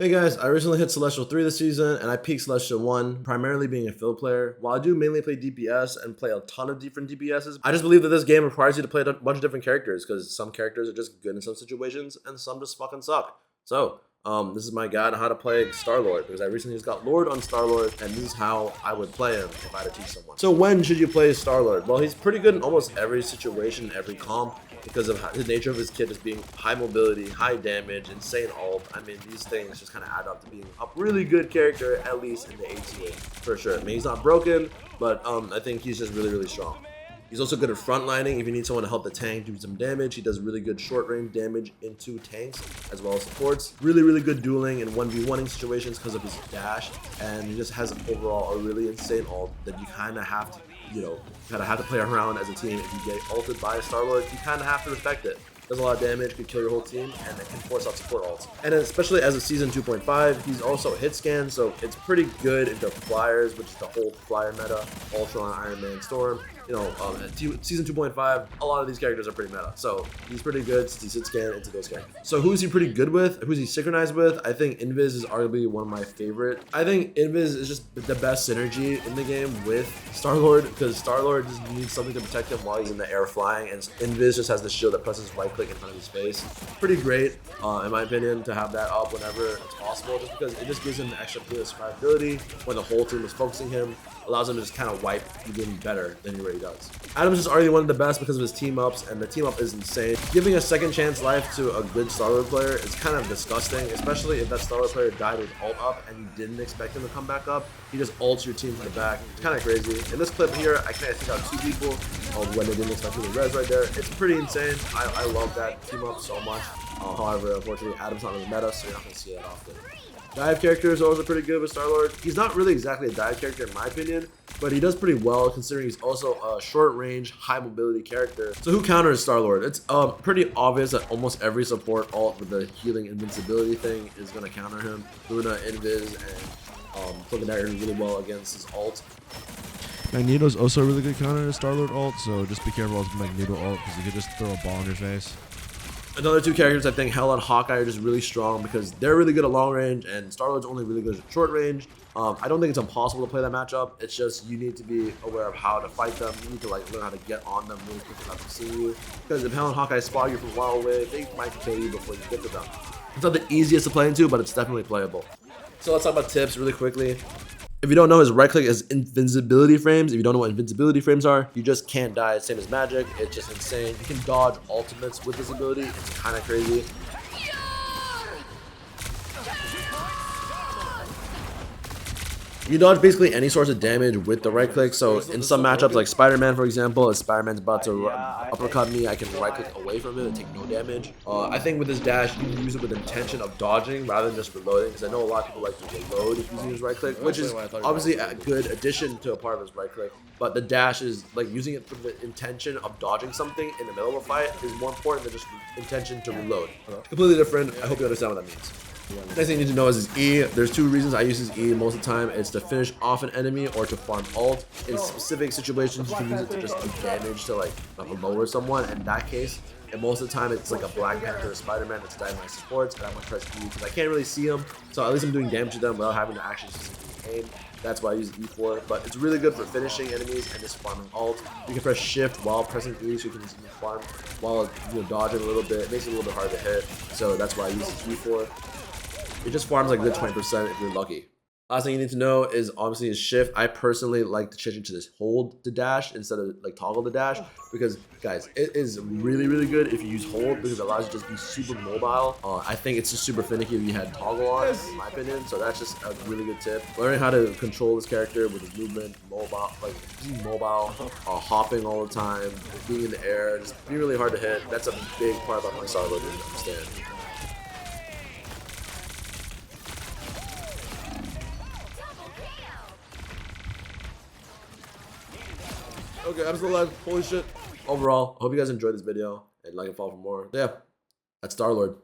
Hey guys, I recently hit Celestial 3 this season, and I peaked Celestial 1, primarily being a fill player. While I do mainly play DPS and play a ton of different DPSs, I just believe that this game requires you to play a bunch of different characters, because some characters are just good in some situations, and some just fucking suck. So, this is my guide on how to play STARLORD, because I recently just got Lord on STARLORD, and this is how I would play him if I had to teach someone. So when should you play STARLORD? Well, he's pretty good in almost every situation, every comp, because of the nature of his kit just being high mobility, high damage, insane ult. I mean, these things just kind of add up to being a really good character, at least in the ATA, for sure. I mean, he's not broken, but I think he's just really, really strong. He's also good at frontlining. If you need someone to help the tank do some damage, he does really good short range damage into tanks as well as supports. Really, really good dueling and 1v1ing situations because of his dash. And he just has overall a really insane ult that you kind of have to, play around as a team. If you get ulted by a STARLORD, you kind of have to respect it. Does a lot of damage, could kill your whole team, and it can force out support ults. And especially as a season 2.5, he's also a hit scan, so it's pretty good into flyers, which is the whole flyer meta, Ultron, Iron Man, Storm. Season 2.5, a lot of these characters are pretty meta, so he's pretty good since he's hit scan into those characters. So who's he pretty good with? Who's he synchronized with? I think Invis is arguably one of my favorite. I think Invis is just the best synergy in the game with STARLORD, because STARLORD just needs something to protect him while he's in the air flying, and Invis just has the shield that presses right click in front of his face. Pretty great, in my opinion, to have that up whenever it's possible, just because it just gives him extra survivability when the whole team is focusing him. Allows him to just kind of wipe the game better than he already does. Adam's just already one of the best because of his team ups, and the team up is insane. Giving a second chance life to a good STARLORD player is kind of disgusting, especially if that STARLORD player died with ult up and you didn't expect him to come back up. He just ults your team from the back. It's kind of crazy. In this clip here, I kind of took out two people when they didn't expect him to res right there. It's pretty insane. I love that team up so much. However, unfortunately, Adam's not in the meta, so you're not going to see that often. Dive characters are also pretty good with STARLORD. He's not really exactly a dive character in my opinion, but he does pretty well considering he's also a short range, high mobility character. So who counters STARLORD? It's pretty obvious that almost every support ult with the healing invincibility thing is going to counter him. Luna, Invis, and Cloak and Dagger really well against his ult. Magneto's also a really good counter to STARLORD ult, so just be careful with Magneto ult because he could just throw a ball in your face. Another two characters I think Hell and Hawkeye are just really strong because they're really good at long range and STARLORD's only really good at short range. I don't think it's impossible to play that matchup. It's just you need to be aware of how to fight them. You need to learn how to get on them really quick without them seeing you. Because if Hell and Hawkeye spot you from a while away, they might kill you before you get to them. It's not the easiest to play into, but it's definitely playable. So let's talk about tips really quickly. If you don't know, his right click is invincibility frames. If you don't know what invincibility frames are, you just can't die. It's same as magic. It's just insane. You can dodge ultimates with this ability. It's kind of crazy. You dodge basically any source of damage with the right click. So in some matchups like Spider-Man, for example, if Spider-Man's about to uppercut me, I can right click away from it and take no damage. I think with this dash, you can use it with intention of dodging rather than just reloading, because I know a lot of people like to reload if using his right click, which is obviously a good addition to a part of his right click. But the dash is like using it for the intention of dodging something in the middle of a fight is more important than just intention to reload. Completely different. I hope you understand what that means. Next thing you need to know is his E. There's two reasons I use his E most of the time. It's to finish off an enemy or to farm ult. In specific situations, you can use it to just do damage to like lower someone. In that case, and most of the time it's like a Black Panther or Spider-Man that's diving my supports, and I'm gonna press E because I can't really see them. So at least I'm doing damage to them without having to actually aim. That's why I use E for. But it's really good for finishing enemies and just farming ult. You can press shift while pressing E, so you can just farm while dodging a little bit. It makes it a little bit hard to hit. So that's why I use E for. It just farms like a good 20% if you're lucky. Last thing you need to know is obviously his shift. I personally like to change into this hold to dash instead of like toggle to dash, because guys, it is really, really good if you use hold because it allows you to just be super mobile. I think it's just super finicky if you had toggle on, in my opinion. So that's just a really good tip. Learning how to control this character with his movement, mobile, hopping all the time, being in the air, just being really hard to hit. That's a big part about my STARLORD to understand. Okay, I'm still alive. Holy shit. Overall, I hope you guys enjoyed this video and like and follow for more. Yeah, that's STARLORD.